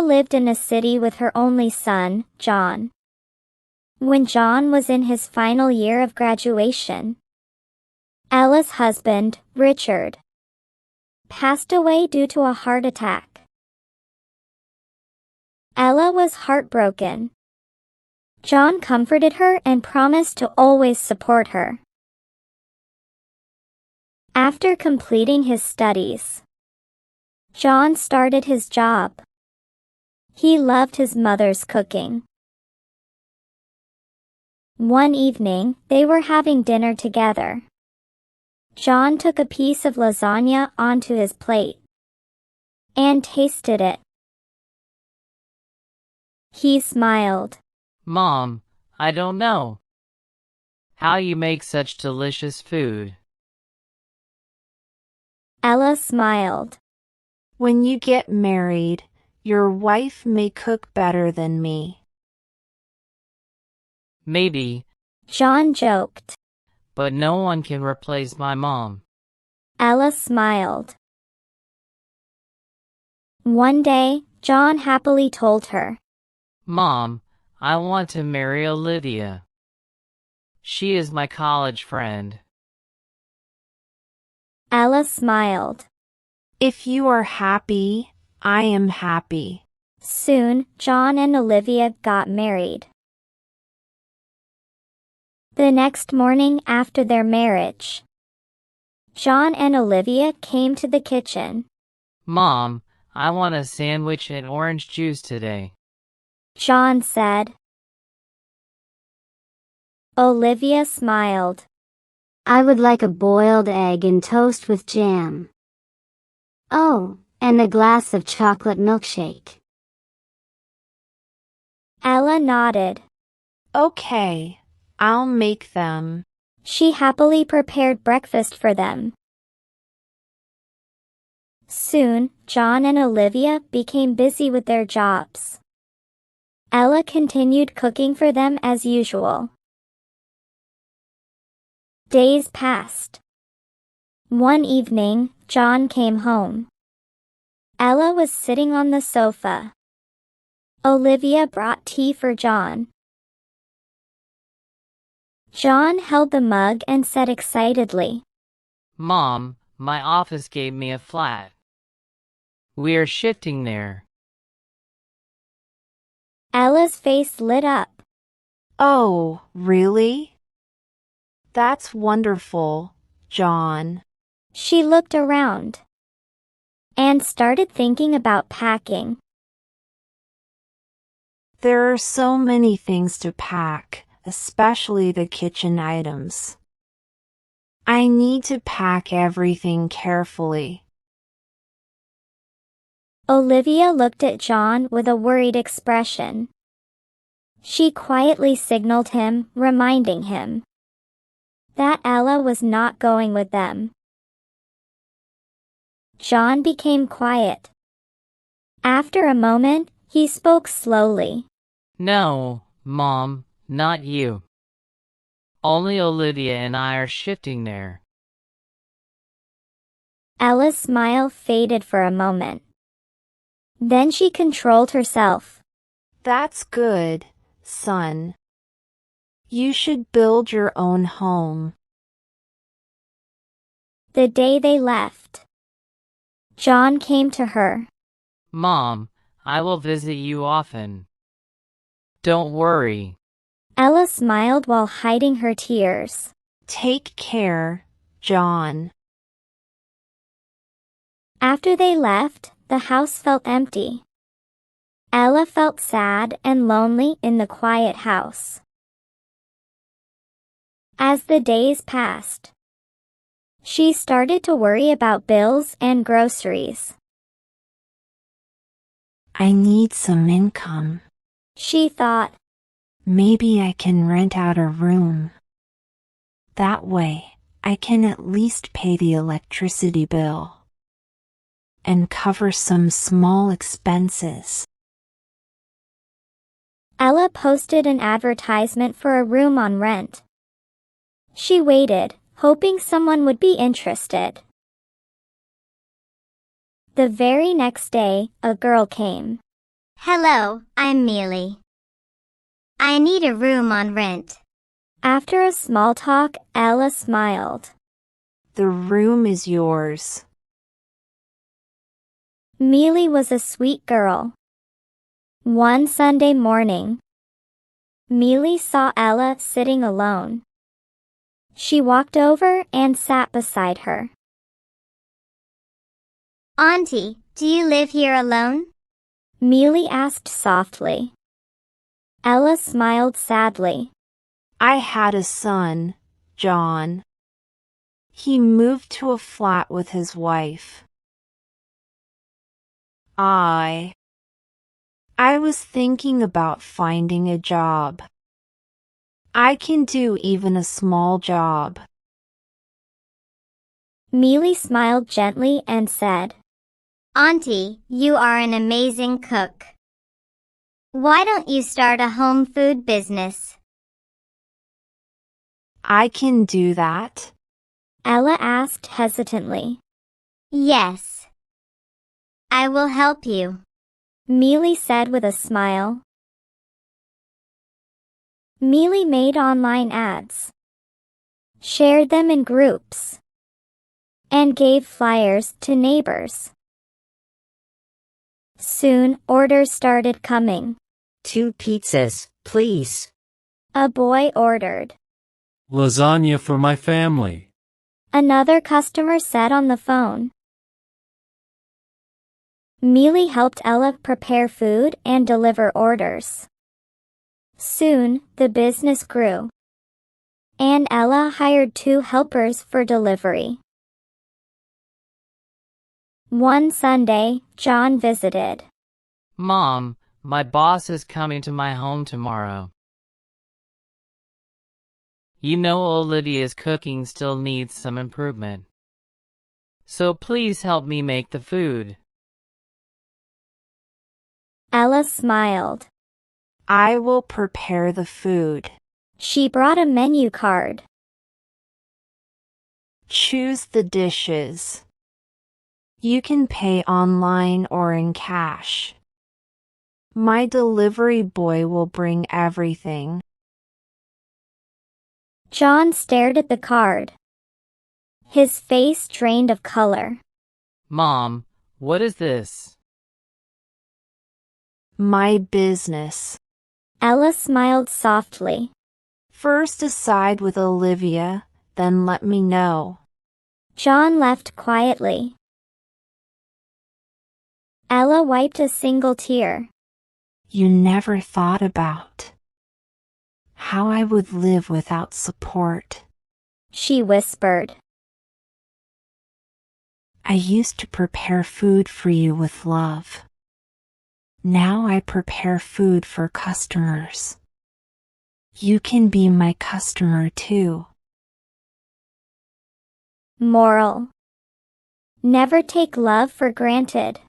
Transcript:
Ella lived in a city with her only son, John. When John was in his final year of graduation, Ella's husband, Richard, passed away due to a heart attack. Ella was heartbroken. John comforted her and promised to always support her. After completing his studies, John started his job. He loved his mother's cooking. One evening, they were having dinner together. John took a piece of lasagna onto his plate and tasted it. He smiled. Mom, I don't know how you make such delicious food. Ella smiled. When you get married, your wife may cook better than me. Maybe, John joked. but no one can replace my mom. Ella smiled. One day, John happily told her, Mom, I want to marry Olivia. She is my college friend. Ella smiled. If you are happy, I am happy. Soon, John and Olivia got married. The next morning after their marriage, John and Olivia came to the kitchen. Mom, I want a sandwich and orange juice today. John said. Olivia smiled. I would like a boiled egg and toast with jam. Oh, and a glass of chocolate milkshake. Ella nodded. Okay, I'll make them. She happily prepared breakfast for them. Soon, John and Olivia became busy with their jobs. Ella continued cooking for them as usual. Days passed. One evening, John came home. Ella was sitting on the sofa. Olivia brought tea for John. John held the mug and said excitedly, Mom, my office gave me a flat. We are shifting there. Ella's face lit up. Oh, really? That's wonderful, John. She looked around and started thinking about packing. There are so many things to pack, especially the kitchen items. I need to pack everything carefully. Olivia looked at John with a worried expression. She quietly signaled him, reminding him that Ella was not going with them. John became quiet. After a moment, he spoke slowly. No, Mom, not you. Only Olivia and I are shifting there. Ella's smile faded for a moment. Then she controlled herself. That's good, son. You should build your own home. The day they left, John came to her. Mom, I will visit you often. Don't worry. Ella smiled while hiding her tears. Take care, John. After they left, the house felt empty. Ella felt sad and lonely in the quiet house. As the days passed, she started to worry about bills and groceries. I need some income. She thought, Maybe I can rent out a room. That way, I can at least pay the electricity bill and cover some small expenses. Ella posted an advertisement for a room on rent. She waited, hoping someone would be interested. The very next day, a girl came. Hello, I'm Mealy. I need a room on rent. After a small talk, Ella smiled. The room is yours. Mealy was a sweet girl. One Sunday morning, Mealy saw Ella sitting alone. She walked over and sat beside her. Auntie, do you live here alone? Mealy asked softly. Ella smiled sadly. I had a son, John. He moved to a flat with his wife. I was thinking about finding a job. I can do even a small job. Mealy smiled gently and said, Auntie, you are an amazing cook. Why don't you start a home food business? I can do that. Ella asked hesitantly. Yes. I will help you. Mealy said with a smile. Mealy made online ads, shared them in groups, and gave flyers to neighbors. Soon, orders started coming. 2 pizzas, please. A boy ordered. Lasagna for my family. Another customer said on the phone. Mealy helped Ella prepare food and deliver orders. Soon, the business grew, and Ella hired 2 helpers for delivery. One Sunday, John visited. Mom, my boss is coming to my home tomorrow. You know Olivia's cooking still needs some improvement. So please help me make the food. Ella smiled. I will prepare the food. She brought a menu card. Choose the dishes. You can pay online or in cash. My delivery boy will bring everything. John stared at the card. His face drained of color. Mom, what is this? My business. Ella smiled softly. First decide with Olivia, then let me know. John left quietly. Ella wiped a single tear. You never thought about how I would live without support. She whispered. I used to prepare food for you with love. Now I prepare food for customers. You can be my customer too. Moral: never take love for granted.